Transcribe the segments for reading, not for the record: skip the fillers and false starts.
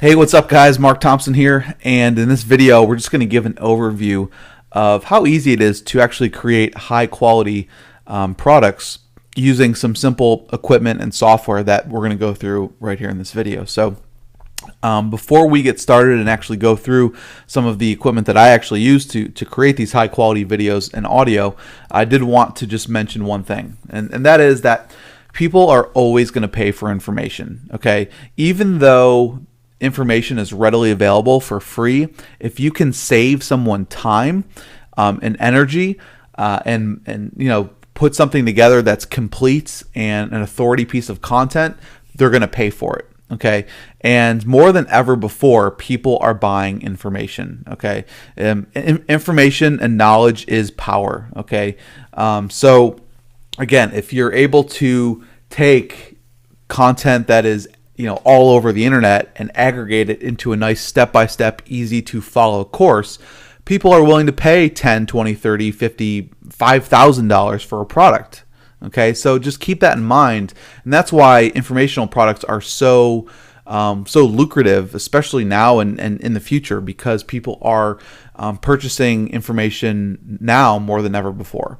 Hey, what's up guys? Mark Thompson here, and in this video we're just going to give an overview of how easy it is to actually create high quality products using some simple equipment and software that we're going to go through right here in this video. So before we get started and actually go through some of the equipment that I actually use to create these high quality videos and audio, I did want to just mention one thing, and that is that people are always going to pay for information, okay? Even though information is readily available for free, if you can save someone time and energy and put something together that's complete and an authority piece of content, they're going to pay for it. Okay, and more than ever before, people are buying information. Okay, information and knowledge is power. Okay, so again, if you're able to take content that is all over the internet and aggregate it into a nice step-by-step, easy to follow course, people are willing to pay $10, $20, $30, $50, $5,000 for a product. Okay, so just keep that in mind, and that's why informational products are so lucrative, especially now and in the future, because people are purchasing information now more than ever before.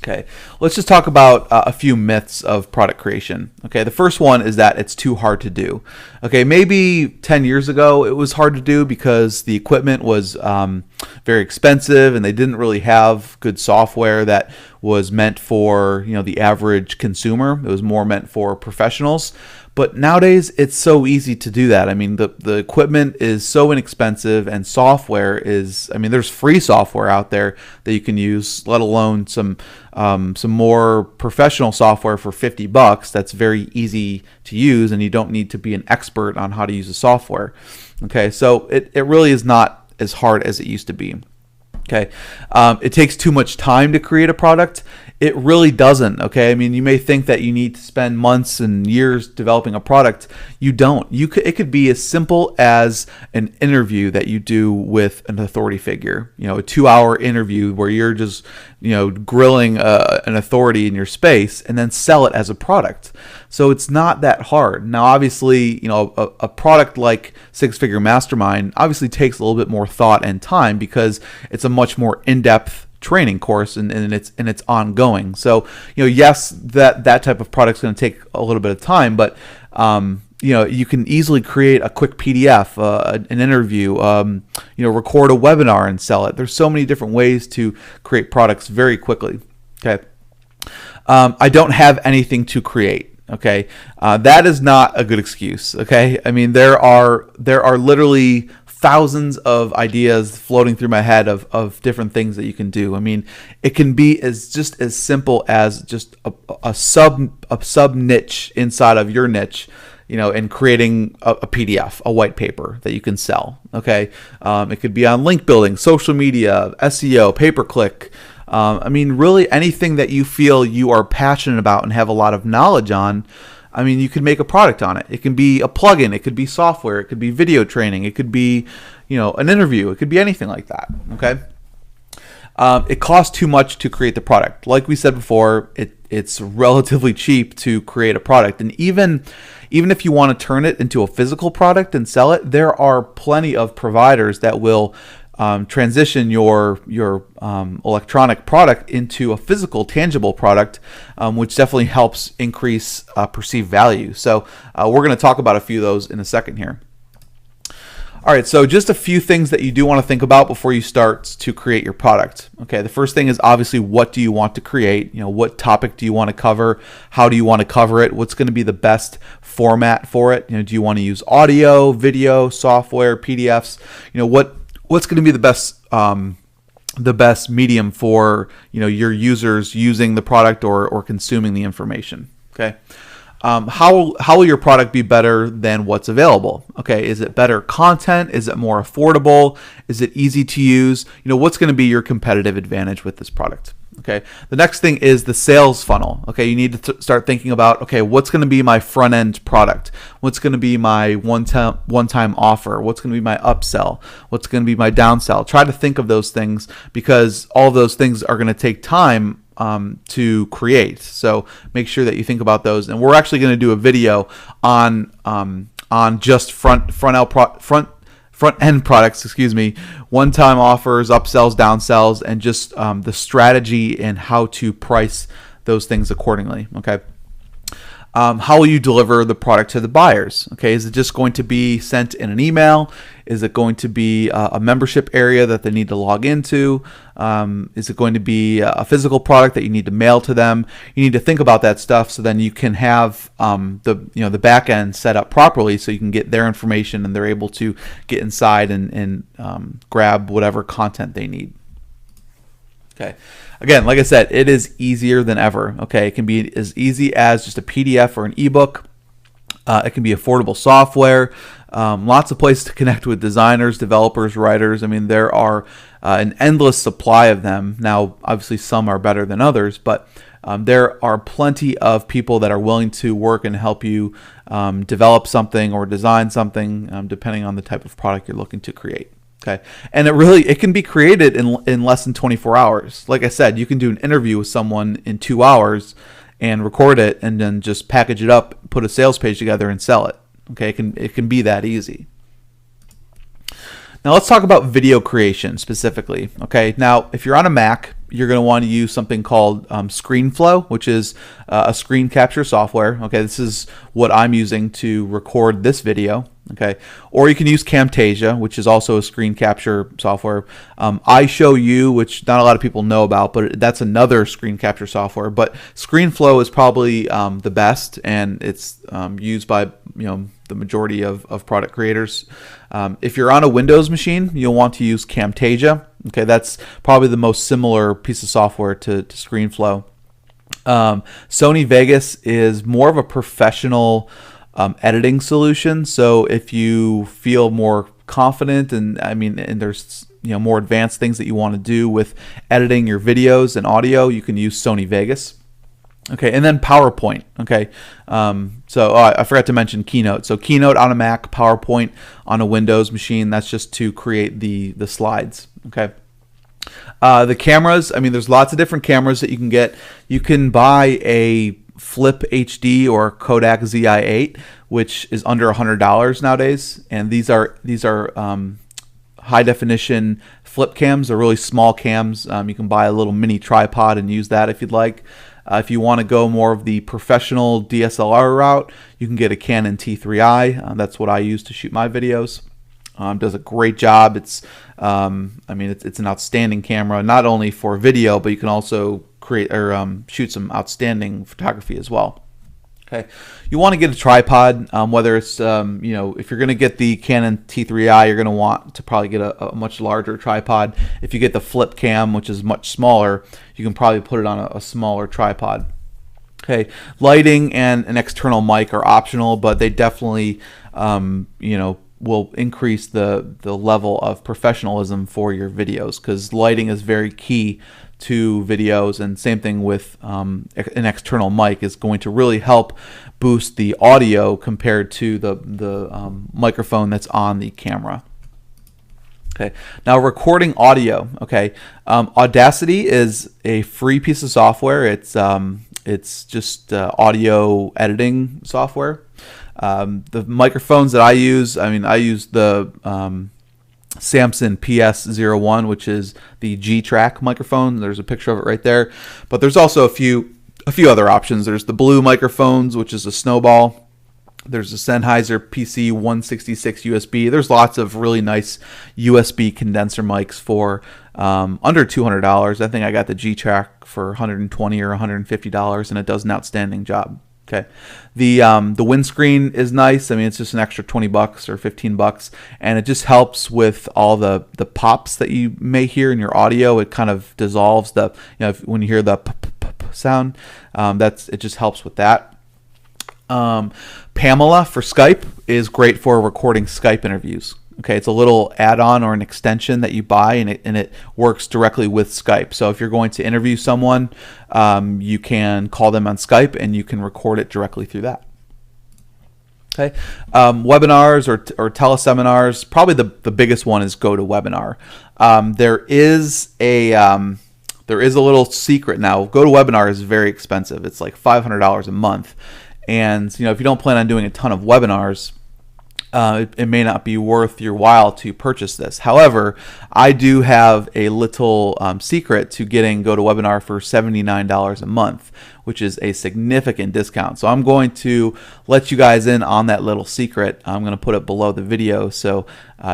Okay, let's just talk about a few myths of product creation. Okay, the first one is that it's too hard to do. Okay, maybe 10 years ago it was hard to do because the equipment was very expensive and they didn't really have good software that was meant for the average consumer. It was more meant for professionals. But nowadays it's so easy to do that. I mean, the equipment is so inexpensive, and software is, there's free software out there that you can use, let alone some more professional software for $50 that's very easy to use, and you don't need to be an expert on how to use the software. Okay, so it really is not as hard as it used to be. Okay, it takes too much time to create a product. It really doesn't. Okay, you may think that you need to spend months and years developing a product. You don't. It could be as simple as an interview that you do with an authority figure. A 2-hour interview where you're just grilling an authority in your space, and then sell it as a product. So it's not that hard. Now, obviously, a product like Six Figure Mastermind obviously takes a little bit more thought and time because it's a much more in-depth training course and it's ongoing. So yes, that type of product is going to take a little bit of time, but you can easily create a quick PDF, an interview, record a webinar and sell it. There's so many different ways to create products very quickly. Okay, I don't have anything to create. Okay, that is not a good excuse. Okay, there are literally thousands of ideas floating through my head of different things that you can do. It can be just as simple as just a sub niche inside of your niche, and creating a PDF, a white paper that you can sell. Okay, it could be on link building, social media, SEO, pay-per-click. Really anything that you feel you are passionate about and have a lot of knowledge on. You could make a product on it. It can be a plugin. It could be software. It could be video training. It could be, an interview. It could be anything like that. Okay. It costs too much to create the product. Like we said before, it's relatively cheap to create a product. And even if you want to turn it into a physical product and sell it, there are plenty of providers that will transition your electronic product into a physical, tangible product, which definitely helps increase perceived value. So we're going to talk about a few of those in a second here. All right, so just a few things that you do want to think about before you start to create your product. Okay, the first thing is obviously, what do you want to create? What topic do you want to cover? How do you want to cover it? What's going to be the best format for it? Do you want to use audio, video, software, PDFs? What's going to be the best medium for your users using the product or consuming the information? Okay, how will your product be better than what's available? Okay, is it better content? Is it more affordable? Is it easy to use? What's going to be your competitive advantage with this product? Okay, the next thing is the sales funnel. Okay, you need to start thinking about, okay, what's going to be my front end product? What's going to be my one-time offer? What's going to be my upsell? What's going to be my downsell? Try to think of those things, because all of those things are going to take time to create. So make sure that you think about those. And we're actually going to do a video on on just front end products, excuse me, one-time offers, upsells, downsells, and just the strategy and how to price those things accordingly. Okay. How will you deliver the product to the buyers? Okay, is it just going to be sent in an email? Is it going to be a membership area that they need to log into? Is it going to be a physical product that you need to mail to them? You need to think about that stuff so then you can have the back end set up properly so you can get their information and they're able to get inside and grab whatever content they need. Okay. Again, like I said, it is easier than ever. Okay, it can be as easy as just a PDF or an ebook. It can be affordable software. Lots of places to connect with designers, developers, writers. I mean, there are an endless supply of them. Now, obviously, some are better than others, but there are plenty of people that are willing to work and help you develop something or design something, depending on the type of product you're looking to create. Okay, and it can be created in less than 24 hours. Like I said, you can do an interview with someone in 2 hours and record it and then just package it up, put a sales page together and sell it. Okay, it can be that easy. Now let's talk about video creation specifically. Okay, now if you're on a Mac, you're going to want to use something called ScreenFlow, which is a screen capture software. Okay, this is what I'm using to record this video. Okay, or you can use Camtasia, which is also a screen capture software. iShowU, which not a lot of people know about, but that's another screen capture software. But ScreenFlow is probably the best, and it's used by the majority of product creators. If you're on a Windows machine, you'll want to use Camtasia. Okay, that's probably the most similar piece of software to ScreenFlow. Sony Vegas is more of a professional editing solution. So if you feel more confident and there's more advanced things that you want to do with editing your videos and audio, you can use Sony Vegas. Okay, and then PowerPoint. Okay, I forgot to mention Keynote. So Keynote on a Mac, PowerPoint on a Windows machine. That's just to create the slides. Okay. The cameras, there's lots of different cameras that you can get. You can buy a Flip HD or Kodak ZI8, which is under $100 nowadays, and these are high definition flip cams. They're really small cams. You can buy a little mini tripod and use that if you'd like. If you want to go more of the professional DSLR route, you can get a Canon T3i. That's what I use to shoot my videos. Does a great job. It's it's an outstanding camera, not only for video, but you can also create or shoot some outstanding photography as well. Okay, you want to get a tripod, whether it's if you're going to get the Canon T3i, you're going to want to probably get a much larger tripod. If you get the flip cam, which is much smaller, you can probably put it on a smaller tripod. Okay, lighting and an external mic are optional, but they definitely will increase the level of professionalism for your videos, because lighting is very key to videos, and same thing with an external mic is going to really help boost the audio compared to the microphone that's on the camera. Okay, now recording audio. Okay, Audacity is a free piece of software. It's just audio editing software. The microphones that I use the Samson PS01, which is the G-Track microphone. There's a picture of it right there. But there's also a few other options. There's the Blue microphones, which is a Snowball. There's the Sennheiser PC166 USB. There's lots of really nice USB condenser mics for under $200. I think I got the G-Track for $120 or $150, and it does an outstanding job. Okay, the windscreen is nice. It's just an extra $20 or $15, and it just helps with all the pops that you may hear in your audio. It kind of dissolves the when you hear the sound. It just helps with that. Pamela for Skype is great for recording Skype interviews. Okay, it's a little add-on or an extension that you buy, and it works directly with Skype. So if you're going to interview someone, you can call them on Skype and you can record it directly through that. Okay, webinars or teleseminars, probably the biggest one is GoToWebinar. There is a little secret now. GoToWebinar is very expensive. It's like $500 a month, and if you don't plan on doing a ton of webinars, it may not be worth your while to purchase this. However, I do have a little secret to getting GoToWebinar for $79 a month, which is a significant discount. So I'm going to let you guys in on that little secret. I'm going to put it below the video so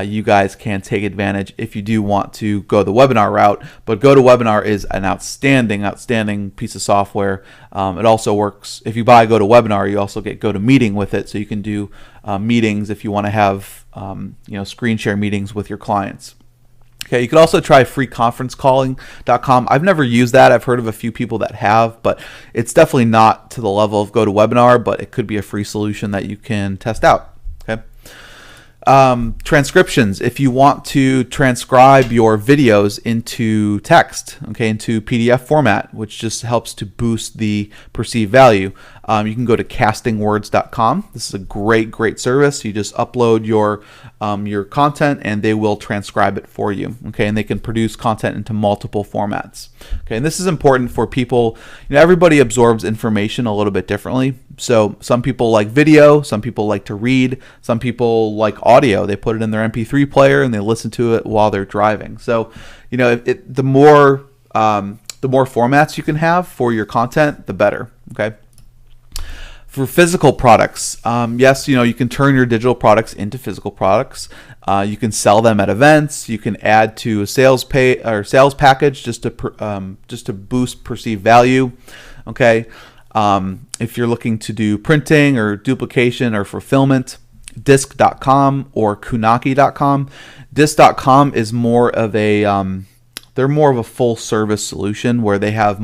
you guys can take advantage if you do want to go the webinar route. But GoToWebinar is an outstanding piece of software. It also works, if you buy GoToWebinar, you also get GoToMeeting with it, so you can do meetings if you want to have screen share meetings with your clients. Okay, you could also try freeconferencecalling.com. I've never used that. I've heard of a few people that have, but it's definitely not to the level of GoToWebinar, but it could be a free solution that you can test out. Okay. Transcriptions. If you want to transcribe your videos into text, okay, into PDF format, which just helps to boost the perceived value, you can go to castingwords.com. This is a great service. You just upload your content and they will transcribe it for you. Okay, and they can produce content into multiple formats. Okay, and this is important for people. Everybody absorbs information a little bit differently. So some people like video, some people like to read, some people like audio. They put it in their MP3 player and they listen to it while they're driving. So the more formats you can have for your content, the better. Okay. For physical products, yes, you can turn your digital products into physical products. You can sell them at events. You can add to a sales package just to boost perceived value. Okay, if you're looking to do printing or duplication or fulfillment, disc.com or kunaki.com. Disc.com is more of a they're more of a full service solution where they have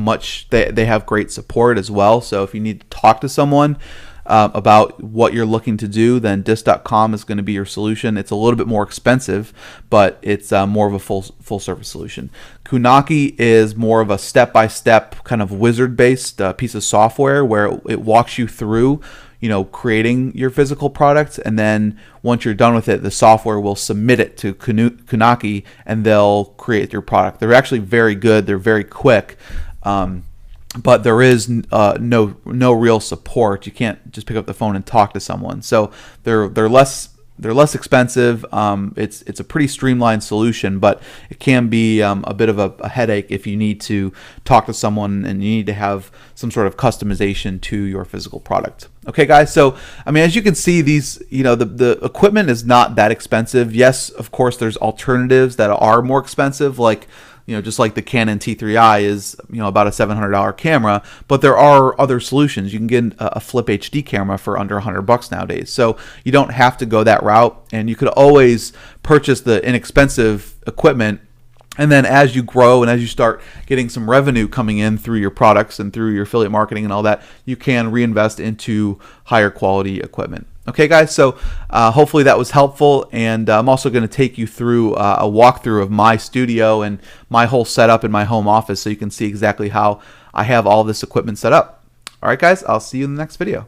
they have great support as well. So if you need to talk to someone about what you're looking to do, then disc.com is going to be your solution. It's a little bit more expensive, but it's more of a full service solution. Kunaki is more of a step-by-step kind of wizard-based piece of software where it walks you through creating your physical product, and then once you're done with it, the software will submit it to Kunaki and they'll create your product. They're actually very good. They're very quick, but there is no real support. You can't just pick up the phone and talk to someone. So they're less expensive. It's a pretty streamlined solution, but it can be a bit of a headache if you need to talk to someone and you need to have some sort of customization to your physical product. Okay, guys. So as you can see, these the equipment is not that expensive. Yes, of course, there's alternatives that are more expensive, like just like the Canon T3i is about a $700 camera, but there are other solutions. You can get a Flip HD camera for under $100 nowadays. So you don't have to go that route, and you could always purchase the inexpensive equipment. And then as you grow and as you start getting some revenue coming in through your products and through your affiliate marketing and all that, you can reinvest into higher quality equipment. Okay, guys, so hopefully that was helpful, and I'm also going to take you through a walkthrough of my studio and my whole setup in my home office so you can see exactly how I have all this equipment set up. All right, guys, I'll see you in the next video.